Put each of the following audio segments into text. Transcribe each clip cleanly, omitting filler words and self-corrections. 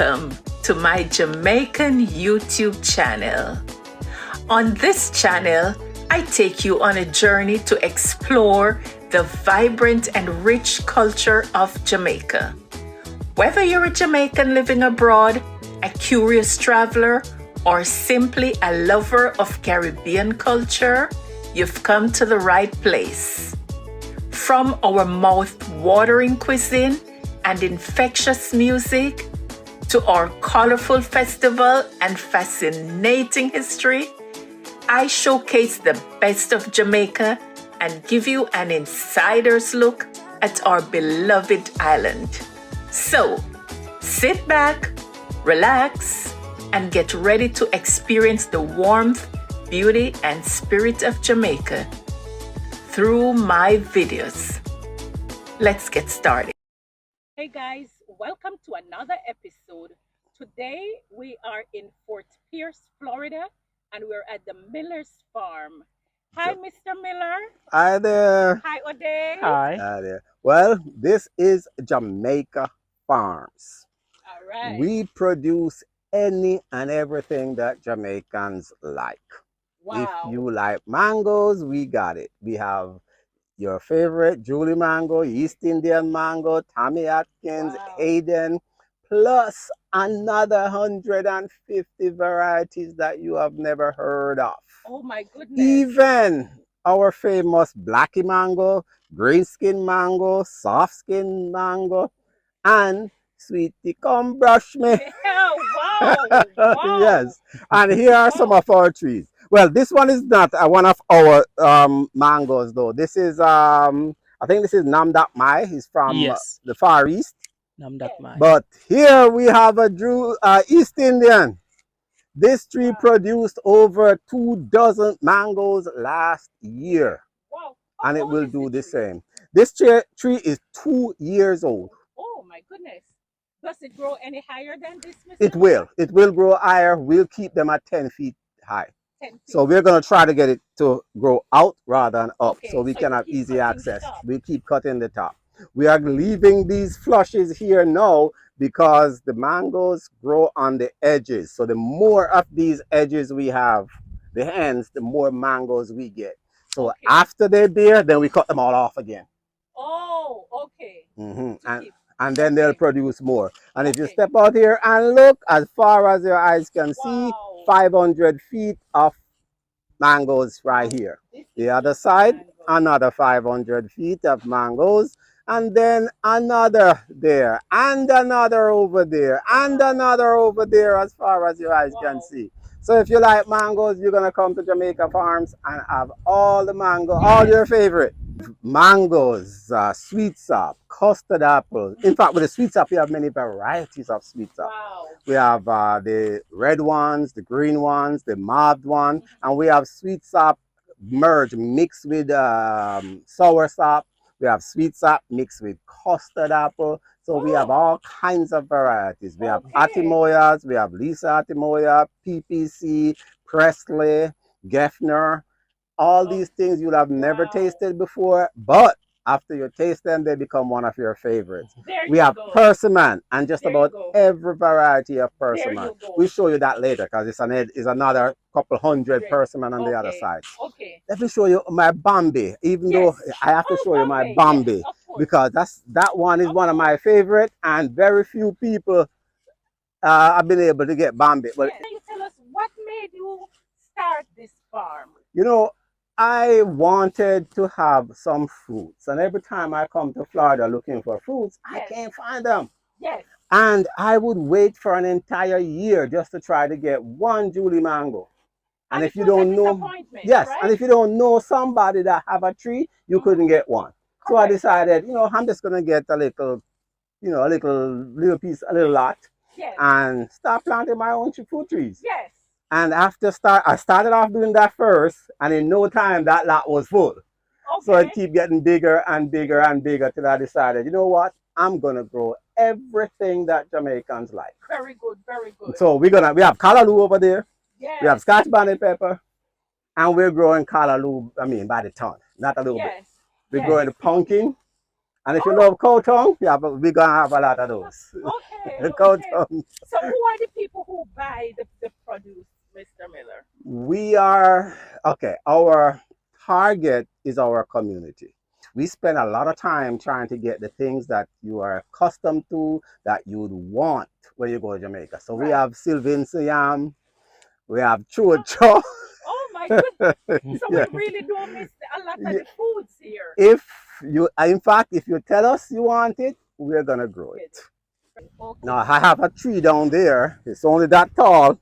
Welcome to my Jamaican YouTube channel. On this channel, I take you on a journey to explore the vibrant and rich culture of Jamaica. Whether you're a Jamaican living abroad, a curious traveler, or simply a lover of Caribbean culture, you've come to the right place. From our mouth-watering cuisine and infectious music, to our colorful festival and fascinating history, I showcase the best of Jamaica and give you an insider's look at our beloved island. So, sit back, relax, and get ready to experience the warmth, beauty, and spirit of Jamaica through my videos. Let's get started. Hey guys, welcome to another episode. Today we are in Fort Pierce, Florida, and we're at the Miller's Farm. Hi, Mr. Miller. Hi there. Hi, O'Day. Hi. Hi there. Well, this is Jamaica Farms. All right. We produce any and everything that Jamaicans like. Wow. If you like mangoes, we got it. We have your favorite Julie mango, East Indian mango, Tommy Atkins, Wow. Hayden, plus another 150 varieties that you have never heard of. Oh my goodness. Even our famous Blackie mango, green skin mango, soft skin mango, and Sweetie come brush me. Yeah, wow. Wow. Yes, and here are some of our trees. Well, this one is not one of our mangoes though. This is I think this is Namdak Mai. He's from Yes. the Far East. Namdak Mai. But here we have a East Indian. This tree produced over 24 mangoes last year. Wow. And it old will is do the tree? same. This tree is 2 years old. Oh my goodness. Does it grow any higher than this, Mr. It will. It will grow higher. We'll keep them at 10 feet high. 10 feet. So we're going to try to get it to grow out rather than up, Okay, so we so can you have keep easy cutting the access. top. We keep cutting the top. We are leaving these flushes here now because the mangoes grow on the edges. So the more of these edges we have, the ends, the more mangoes we get. So Okay. after they're there, then we cut them all off again. Oh, okay. And then they'll Okay. produce more. And if you Okay. step out here and look, as far as your eyes can see, Wow. 500 feet of mangoes right Wow. here. This The is other just side, mango. another 500 feet of mangoes, and then another there, and another over there, and Wow. another over there, as far as your eyes can Wow. see. So if you like mangoes, you're gonna come to Jamaica Farms and have all the mango, all your favorite mangoes, sweet sap, custard apples. In fact, with the sweet sap, we have many varieties of sweet sap. Wow. We have the red ones, the green ones, the mauve one, and we have sweet sap merged mixed with sour sap. We have sweet sap mixed with custard apple. So we have all kinds of varieties. We have Okay. Atimoyas, we have Lisa Atimoya, PPC, Presley, Geffner. All these things you'll have never Wow. tasted before, but after you taste them, they become one of your favorites. There We you have go. persimmon and just There you about go. every variety of There persimmon. you go. We'll show you that later because it's another couple hundred Great. persimmon on the other Okay. side. Okay. Let me show you my Bambi, even though Yes. I have to Oh, show you my Bombay. Bambi, Yes, of course. because that one is Of one of my course. favorite, and very few people have been able to get Bambi. But Yes. Can you tell us what made you start this farm? you know, I wanted to have some fruits, and every time I come to Florida looking for fruits, I Yes. can't find them. Yes. And I would wait for an entire year just to try to get one Julie mango. And if it you was a don't know, disappointment, yes, right? and if you don't know somebody that have a tree, you couldn't get one. So I Correct. decided, I'm just gonna get a little, a little piece, a little lot, Yes. and start planting my own fruit trees. Yes. And I started off doing that first, and in no time that lot was full. Okay. So it keep getting bigger and bigger and bigger till I decided, you know what? I'm gonna grow everything that Jamaicans like. Very good. Very good. So we have callaloo over there. Yes. We have Scotch bonnet pepper, and we're growing callaloo. I mean, by the ton, not a little bit. Yes. We're Yes. growing the pumpkin, And if you Oh, love cow tongue, yeah, but we're gonna have a lot of those. okay, Cow okay. tongue. So who are the people who buy the produce, Mr. Miller? We are okay. Our target is our community. We spend a lot of time trying to get the things that you are accustomed to, that you would want when you go to Jamaica. So we Right. have Sylvan Siam, we have Oh, Chocho. oh my goodness. So we Yeah. really don't miss a lot of Yeah. the foods here. If you, in fact, if you tell us you want it, we're gonna grow it. Get it. Now Okay. I have a tree down there. It's only that tall,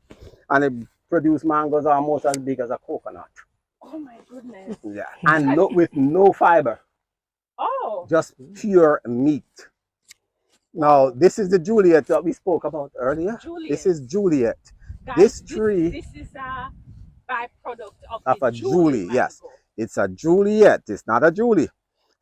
and it produces mangoes almost as big as a coconut. Oh my goodness. Yeah, So and with no fiber, oh, just pure meat. Now wow. this is the Juliet that we spoke about earlier. This Juliet. is Juliet. Guys, This this tree this is a byproduct of of the a Julie Julie, yes, mango. it's a Juliet. It's not a Julie.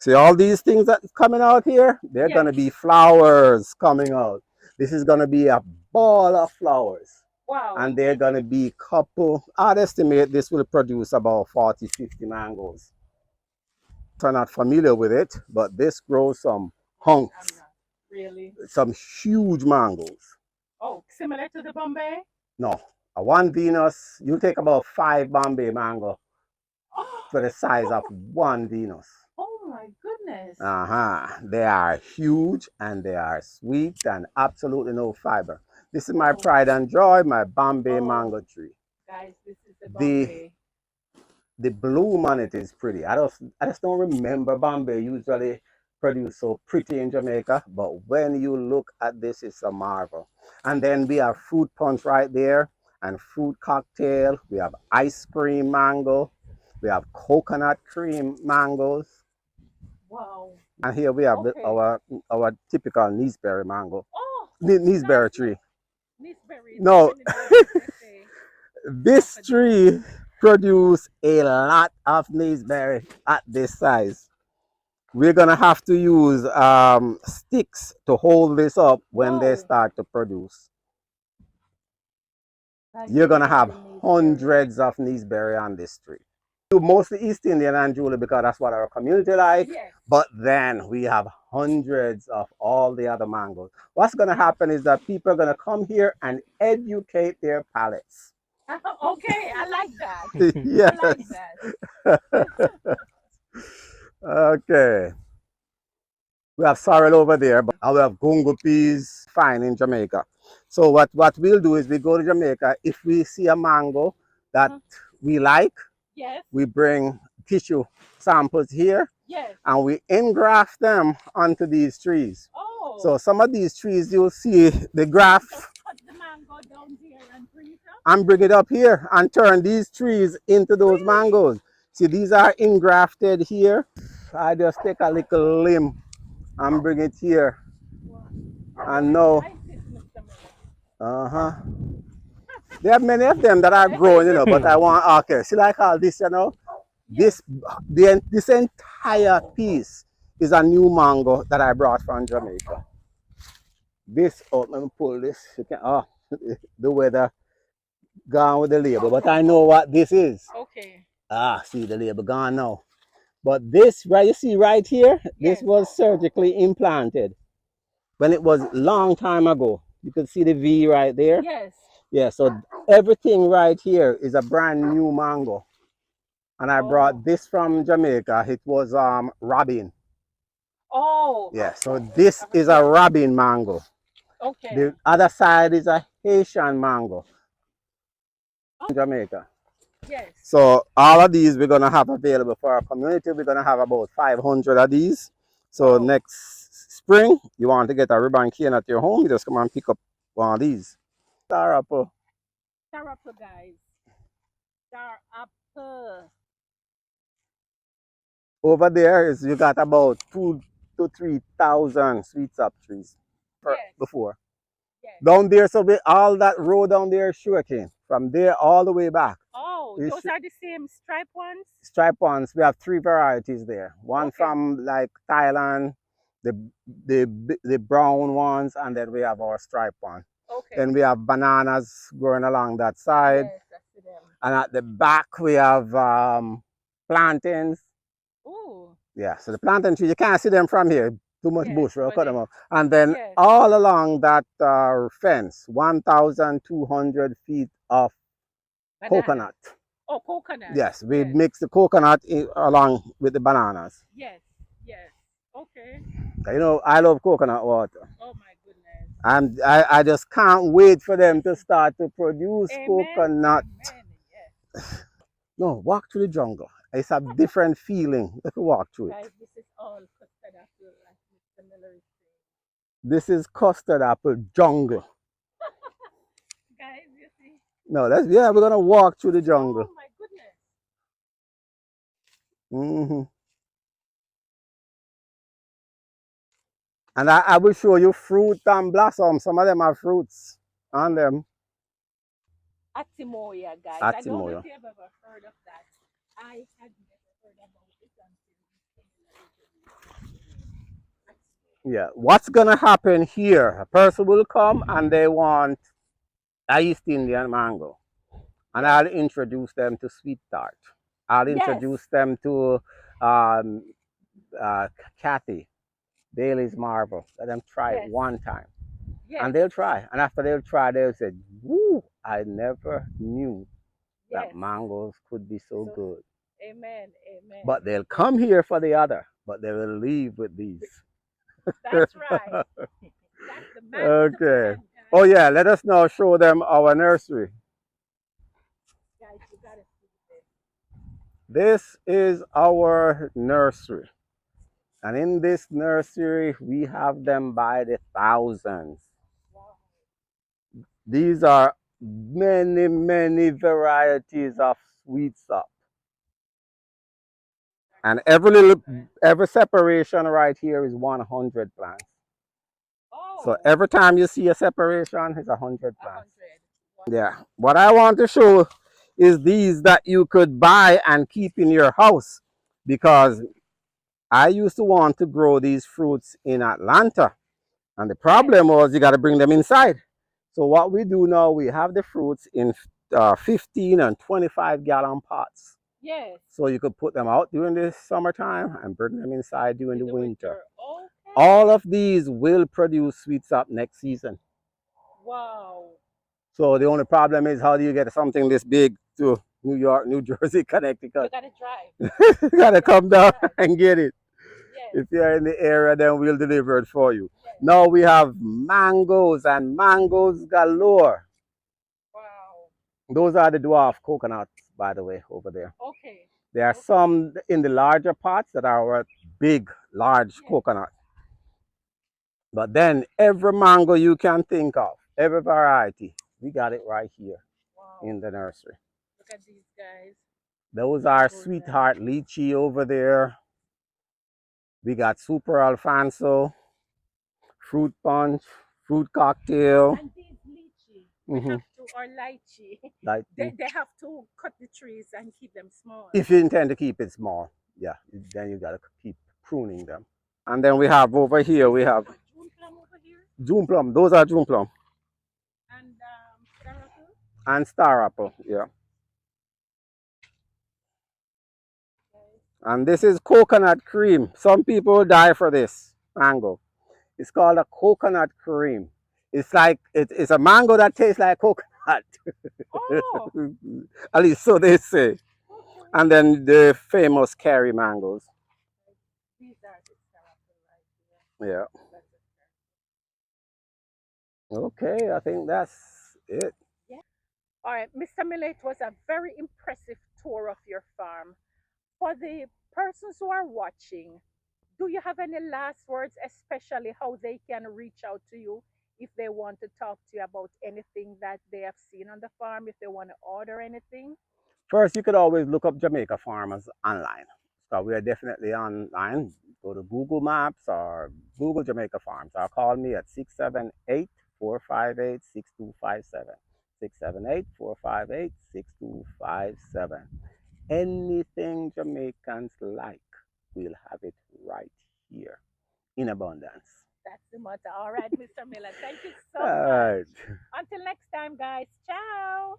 See all these things that's coming out here? They're Yes. gonna be flowers coming out. This is gonna be a ball of flowers. Wow. And they're gonna be couple. I'd estimate this will produce about 40, 50 mangoes. I'm not familiar with it, but this grows some I'm hunks, not really. some huge mangoes. Oh, similar to the Bombay? No, a one Venus, you take about 5 Bombay mango Oh, for the size of one Venus. oh my goodness. Uh-huh. They are huge and they are sweet and absolutely no fiber. This is my Wow. pride and joy, my Bombay Oh, mango tree. guys, this is the The Bombay. the bloom on it is pretty. I just don't remember Bombay usually produce so pretty in Jamaica, but when you look at this, it's a marvel. And then we have fruit punch right there and fruit cocktail. We have ice cream mango. We have coconut cream mangoes. Wow. And here we have Okay. our typical Neesberry mango. Oh, guys, Neesberry tree. look. These berries. No, Trinidad used to say this daffodils. tree produce a lot of Neesberry at this size. We're gonna have to use sticks to hold this up when they Whoa. start to produce. Guys, You're look at gonna all have the nice berries. hundreds of Neesberry on this tree. Do mostly East Indian and Julie because that's what our community like. Yes. But then we have hundreds of all the other mangoes. What's gonna happen is that people are gonna come here and educate their palates. Okay, I like that. I like Yes. that. Okay. We have sorrel over there, but we have gungo peas fine in Jamaica. So what we'll do is we go to Jamaica. If we see a mango that Uh-huh. we like, Yes. we bring tissue samples here Yes. and we engraft them onto these trees. Oh, So some of these trees you'll see the graft just cut the mango down here and bring it up. and bring it up here and turn these trees into those Really? mangoes. See, these are engrafted here. I just take a little limb and bring it here. Wow. And I now, like this, Mr. Miller. uh-huh. There are many of them that are growing, but I want, okay, see like all this, Yes. this, this entire piece is a new mango that I brought from Jamaica. This, oh, let me pull this. You can, oh, the weather gone with the label, but I know what this is. Okay. Ah, see the label gone now. But this, right, you see right here, this Yes. was surgically implanted when it was long time ago. You can see the V right there. Yes. Yeah, so everything right here is a brand new mango. And I brought Oh. this from Jamaica. It was Robin. Oh. Yeah, so this is a Robin mango. Okay. The other side is a Haitian mango in Jamaica. Yes. So all of these we're gonna have available for our community. We're gonna have about 500 of these. So Wow. next spring, you want to get a ribbon cane at your home, you just come and pick up one of these. Star apple. Star apple, guys. Star apple. Over there is you got about 2 to 3 thousand sweet sap trees Yes. before. Yes. Down there, so all that road down there is sugarcane. From there all the way back. Oh, Is those are the same stripe ones? stripe ones. We have 3 varieties there. One Okay. from like Thailand, the the brown ones, and then we have our stripe one. Okay. Then we have bananas growing along that side. Yes, I see them. And at the back we have plantains. Ooh. Yeah, so the plantain tree, you can't see them from here. Too much Yes, bush, we'll but cut them off. And then yes. all along that fence, 1,200 feet of Bananas. coconut. Oh, coconut. Yes, we Yes. mix the coconut along with the bananas. Yes. Yes. Okay. You know, I love coconut water. Oh my goodness. I just can't wait for them to start to produce Amen. coconut. Amen. Yes. No, walk through the jungle. It's a different feeling if you walk through it. Guys, this is all custard apple, like Mr. Miller is saying. This is custard apple jungle. Guys, you see? No, that's yeah, we're gonna walk through the jungle. Oh my goodness. Hmm. And I will show you fruit and blossom. Some of them have fruits on them. Atimoya, guys. I don't know Atimoya. if you have ever heard of that. I had never heard about it until Mr. Miller introduced it to me. Atimoya. Yeah. What's gonna happen here? A person will come and they want a East Indian mango. And Yes. I'll introduce them to sweet tart. I'll Yes. introduce them to um, uh, Kathy, Bailey's Marble. Let them try it Yes. one time. And Yes. they'll try. And after they'll try, they'll say, woo, I never knew that Yes. mangoes could be so So, good. amen. Amen. But they'll come here for the other, but they will leave with these. That's right. That's the mango to Okay. present, Oh, guys. yeah, let us now show them our nursery. Guys, you gotta see this. This is our nursery. And in this nursery, we have them by the thousands. Wow. These are many, many varieties of sweet sop. And every separation right here is 100 plants. So Oh, every time you see a separation, it's 100 a plants. hundred. Yeah. Wow. What I want to show is these that you could buy and keep in your house, because I used to want to grow these fruits in Atlanta. And the Yes. problem was you got to bring them inside. So what we do now, we have the fruits in 15 and 25-gallon pots. Yes. So you could put them out during the summertime and bring them inside during In the the winter. winter. All Okay. of these will produce sweet sop next season. Wow. So the only problem is, how do you get something this big to New York, New Jersey, You Connecticut? gotta drive. You gotta You have come to down drive. and get it. Yes. If you're in the area, then we'll deliver it for you. Yes. Now we have mangoes and mangoes galore. Wow. Those are the dwarf coconuts, by the way, over there. Okay. There are Okay. some in the larger pots that are big, large Yes. coconut. But then every mango you can think of, every variety, we got it right here Wow. in the nursery. Look at these guys. Those are Mangoes and sweetheart lychee over there. We got super alfonso, fruit punch, fruit cocktail. and these lychee, we Hmm. have to or lychee. Like They have to cut the trees and keep them small. if you intend to keep it small, yeah, then you gotta keep pruning them. And then we have over here, we This is have what June plum over here June plum. Those are June plum and star and star apple. Yeah. okay. And this is coconut cream. Some people die for this mango. It's called a coconut cream. It's like it's a mango that tastes like coconut. Oh, At least so they say. okay. And then the famous curry mangoes. These are the star right here. Yeah. That's a star. Okay, I think that's it. Yeah. All right, Mr. Miller, it was a very impressive tour of your farm. For the persons who are watching, do you have any last words, especially how they can reach out to you if they want to talk to you about anything that they have seen on the farm, if they want to order anything? First, you could always look up Jamaica Farmers online. So we are definitely online. Go to Google Maps or Google Jamaica Farms, or call me at 678-458-6257. 678-458-6257. Anything Jamaicans like, we'll have it right here in abundance. That's the matter. All right, Mr. Miller. Thank you All so much. right. Until next time, guys. Ciao.